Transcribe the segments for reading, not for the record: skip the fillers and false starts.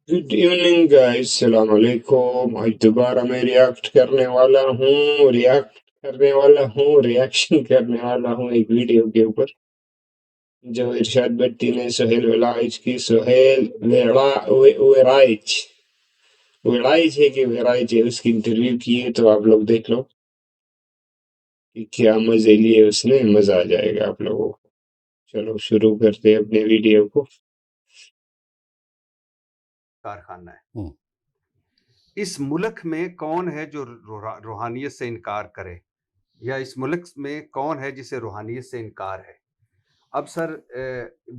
Good evening guys, السلام علیکم۔ آج دوبارہ میں ریاکشن کرنے والا ہوں ایک ویڈیو کے اوپر جو ارشاد بٹی نے سہیل ولائچ کی۔ سہیل ویرائچ ہے کہ ویرائچ ہے، اس کی انٹرویو کی ہے، تو آپ لوگ دیکھ لو کہ کیا مزے لیے اس نے، مزہ آ جائے گا آپ لوگوں کو۔ چلو شروع کرتے ہیں اپنے ویڈیو کو۔ کارخانہ ہے اس ملک میں کون ہے جو روحانیت سے انکار کرے، یا اس ملک میں کون ہے جسے روحانیت سے انکار ہے؟ اب سر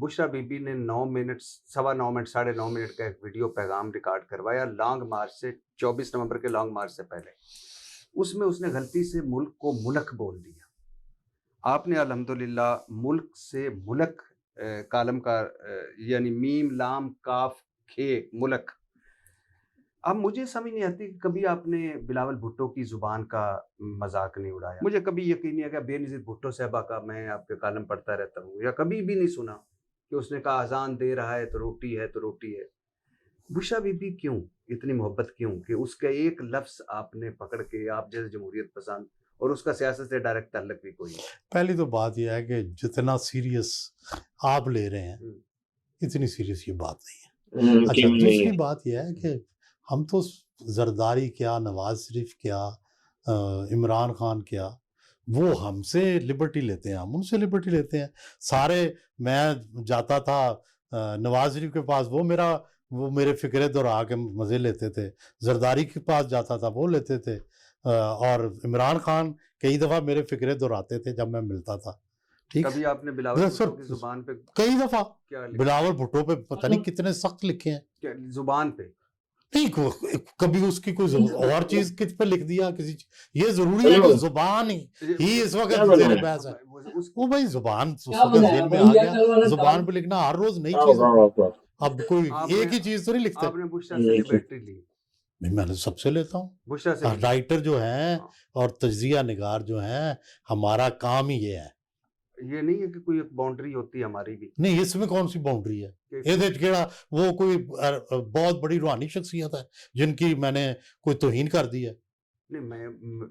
بشرا بی بی نے 9 منٹ 9.25 منٹ 9.5 منٹ کا ایک ویڈیو پیغام ریکارڈ کروایا لانگ مارچ سے 24 نومبر کے لانگ مارچ سے پہلے۔ اس میں اس نے غلطی سے ملک کو ملک بول دیا۔ آپ نے الحمدللہ ملک سے ملک کالم کا یعنی میم لام کاف کھے ملک۔ اب مجھے سمجھ نہیں آتی کہ کبھی آپ نے بلاول بھٹو کی زبان کا مذاق نہیں اڑایا۔ مجھے کبھی یقین نہیں ہے کہ بے نظیر بھٹو صاحبہ کا میں آپ کے کالم پڑھتا رہتا ہوں، یا کبھی بھی نہیں سنا کہ اس نے کہا اذان دے رہا ہے تو روٹی ہے تو روٹی ہے۔ بشرا بی بی کیوں اتنی محبت، کیوں کہ اس کا ایک لفظ آپ نے پکڑ کے، آپ جیسے جمہوریت پسند، اور اس کا سیاست سے ڈائریکٹ تعلق بھی کوئی نہیں۔ پہلی تو بات یہ ہے کہ جتنا سیریس آپ لے رہے ہیں اتنی سیریس یہ بات نہیں ہے۔ اچھا، دوسری بات یہ ہے کہ ہم تو زرداری کیا، نواز شریف کیا، عمران خان کیا، وہ ہم سے لبرٹی لیتے ہیں، ہم ان سے لبرٹی لیتے ہیں سارے۔ میں جاتا تھا نواز شریف کے پاس، وہ میرے فکرے دورا کے مزے لیتے تھے، زرداری کے پاس جاتا تھا وہ لیتے تھے، اور عمران خان کئی دفعہ میرے فکرے دہراتے تھے جب میں ملتا تھا۔ ٹھیک، کبھی آپ نے بلاول بھٹو کی زبان پہ کئی دفعہ بلاول بھٹو پہ پتہ نہیں کتنے سخت لکھے ہیں زبان پہ، نہیں، کبھی اس کی کوئی اور چیز کس پہ لکھ دیا کسی یہ ضروری ہے کہ زبان ہی اس وقت زیر بحث ہے۔ وہ بھائی زبان اس وقت ذہن میں آ گیا، زبان پہ لکھنا ہر روز نئی چیز ہے، اب کوئی ایک ہی چیز تو نہیں لکھتے۔ آپ نے بشرا سے لبرٹی لی؟ میں نے سب سے لیتا ہوں، بشرا سے رائٹر جو ہیں اور تجزیہ نگار جو ہیں، ہمارا کام ہی یہ ہے۔ یہ نہیں ہے کہ کوئی ایک باؤنڈری ہوتی ہے ہماری بھی؟ نہیں، اس میں کون سی باؤنڈری ہے؟ وہ کوئی بہت بڑی روحانی شخصیت ہے جن کی میں نے کوئی توہین کر دی ہے؟ نہیں،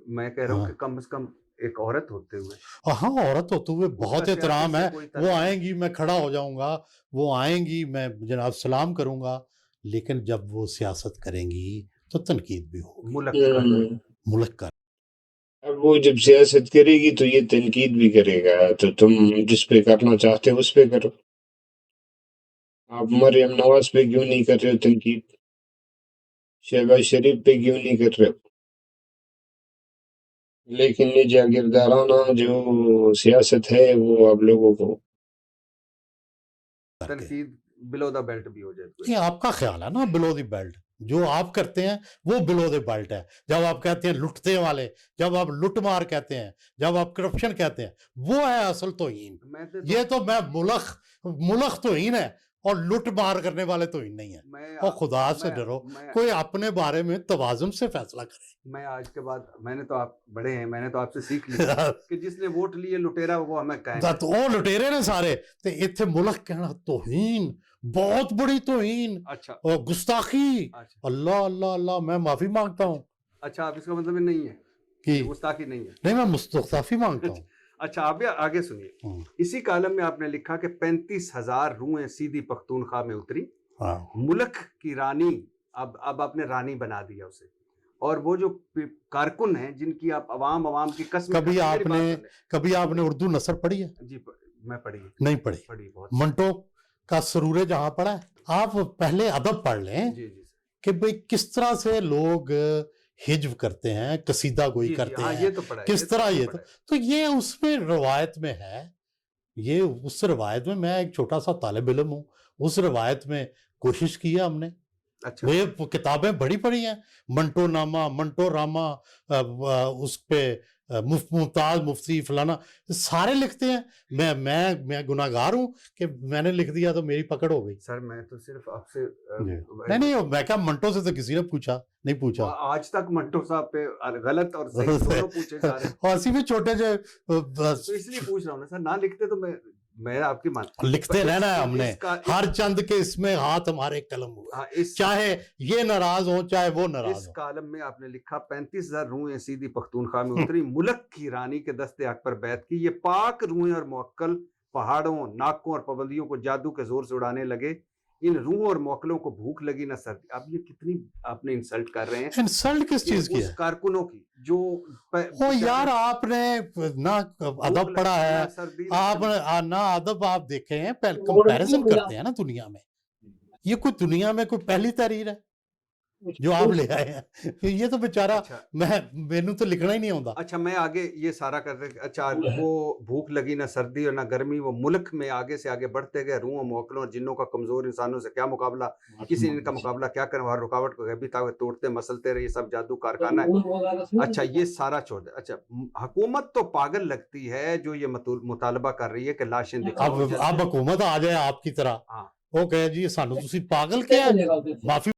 میں کہہ رہا ہوں کہ کم از کم ایک عورت ہوتے ہوئے، ہاں عورت ہوتے ہوئے بہت احترام ہے۔ وہ آئیں گی، میں کھڑا ہو جاؤں گا، وہ آئیں گی، میں جناب سلام کروں گا، لیکن جب وہ سیاست کریں گی تو تنقید بھی ہوگی، ملک کا۔ اب وہ جب سیاست کرے گی تو یہ تنقید بھی کرے گا، تو تم جس پہ کرنا چاہتے ہو اس پہ کرو۔ آپ مریم نواز پہ کیوں نہیں کر رہے ہو تنقید؟ شہباز شریف پہ کیوں نہیں کر رہے ہو؟ لیکن یہ جاگیردارانہ جو سیاست ہے وہ آپ لوگوں کو تنقید بلو دا بیلٹ بھی ہو جائے۔ یہ آپ کا خیال ہے نا، بلو دی بیلٹ جو آپ کرتے ہیں وہ بلو دی بیلٹ ہے۔ جب آپ کہتے ہیں لٹتے والے، جب آپ لٹ مار کہتے ہیں، جب آپ کرپشن کہتے ہیں، وہ ہے اصل توہین۔ یہ تو میں ملک توہین ہے، اور لٹ مار کرنے والے توہین نہیں ہیں۔ اور خدا سے ڈرو، کوئی اپنے بارے میں توازن سے فیصلہ کرے۔ میں آج کے بعد، میں نے تو آپ بڑے ہیں، میں نے تو آپ سے سیکھ لیا کہ جس نے ووٹ لیے لٹیرا وہ ہمیں کہیں تو وہ لٹیرے نے سارے تے اتھے ملک کہنا توہین، بہت بڑی توہین اور گستاخی۔ اللہ اللہ اللہ، میں معافی مانگتا ہوں۔ اچھا، آپ اس کا مطلب نہیں ہے کہ گستاخی نہیں ہے؟ نہیں، میں مستعفی مانگتا ہوں۔ اچھا، آپ آگے سنیے۔ اسی کالم میں آپ نے لکھا کہ 35,000 روحیں سیدھی پختونخوا میں اتری، ملک کی رانی، اب آپ نے رانی بنا دیا اسے، اور وہ جو کارکن ہیں جن کی آپ عوام کی قسم، کبھی آپ نے اردو نثر پڑھی ہے؟ جی میں پڑھی نہیں پڑھی؟ منٹو کا سرور جہاں پڑھا ہے؟ آپ پہلے ادب پڑھ لیں کہ بھئی کس طرح سے لوگ ہجو کرتے ہیں، قصیدہ گوئی کرتے ہیں، کس طرح یہ تو یہ اس میں روایت میں ہے۔ یہ اس روایت میں ایک چھوٹا سا طالب علم ہوں، اس روایت میں کوشش کی ہے ہم نے۔ وہ کتابیں بڑی پڑھی ہیں، منٹو نامہ، منٹو راما، اس پہ ممتاز مفتی فلانا، سارے لکھتے ہیں۔ میں گناہگار ہوں کہ میں نے لکھ دیا تو میری پکڑ ہو گئی۔ سر میں تو صرف آپ سے نہیں، میں کہا منٹو سے تو کسی نے نہیں پوچھا آج تک۔ منٹو صاحب پہ غلط اور صحیح دونوں پوچھے جا رہے ہیں، اور اسی میں چھوٹے جو تو اس لیے پوچھ رہا ہوں نا سر، نہ لکھتے تو میں میں آپ کی لکھتے رہنا ہے ہم نے ہر چند کے اس میں ہاتھ ہمارے قلم ہوا چاہے یہ ناراض ہو چاہے وہ ناراض ہو. اس کالم میں آپ نے لکھا 35,000 روحیں سیدھی پختونخوا میں اتری ملک کی رانی کے دست حق پر بیعت کی. یہ پاک روحیں اور موکل پہاڑوں ناکوں اور پابندیوں کو جادو کے زور سے اڑانے لگے. ان روحوں اور موکلوں کو بھوک لگی نہ سردی. اب یہ کتنی آپ نے انسلٹ کر رہے ہیں. انسلٹ کس چیز کی ہے؟ اس کارکنوں کی جو یار آپ نے نہ ادب پڑھا ہے, آپ نہ ادب آپ دیکھے ہیں, کمپیریزن کرتے ہیں نا دنیا میں. یہ کوئی دنیا میں کوئی پہلی تحریر ہے جو آپ لے آئے ہیں؟ یہ تو بیچارہ میں تو لکھنا ہی نہیں ہوتا. اچھا میں آگے یہ سارا کر رہے. اچھا وہ بھوک لگی نہ سردی اور نہ گرمی. وہ ملک میں آگے سے آگے بڑھتے گئے. روحوں موکلوں اور جنوں کا کمزور انسانوں سے کیا مقابلہ, کسی نے ان کا مقابلہ کیا کریں. ہر رکاوٹ کو غیبی طاقت توڑتے مسلتے رہے. یہ سب جادو کارخانہ ہے. اچھا یہ سارا چھوڑ دے. اچھا حکومت تو پاگل لگتی ہے جو یہ مطالبہ کر رہی ہے کہ لاشیں دکھاؤ. اب حکومت آ جائے آپ کی طرح, وہ کہے جی سانو تسی پاگل کیا, معافی